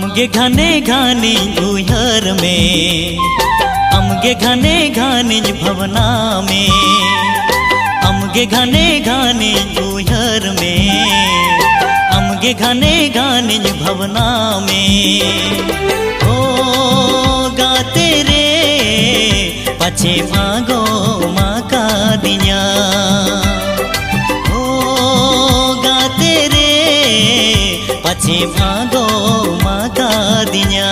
अमगे घने घानी उहर में, अमगे घने घानी भवना में, अमगे घने घानी उहर में, अमगे घने घानी भवना में। ओ गाते रे पछे भागो माँ का दिया, ओ गाते रे पछे भागो माँ का दिया।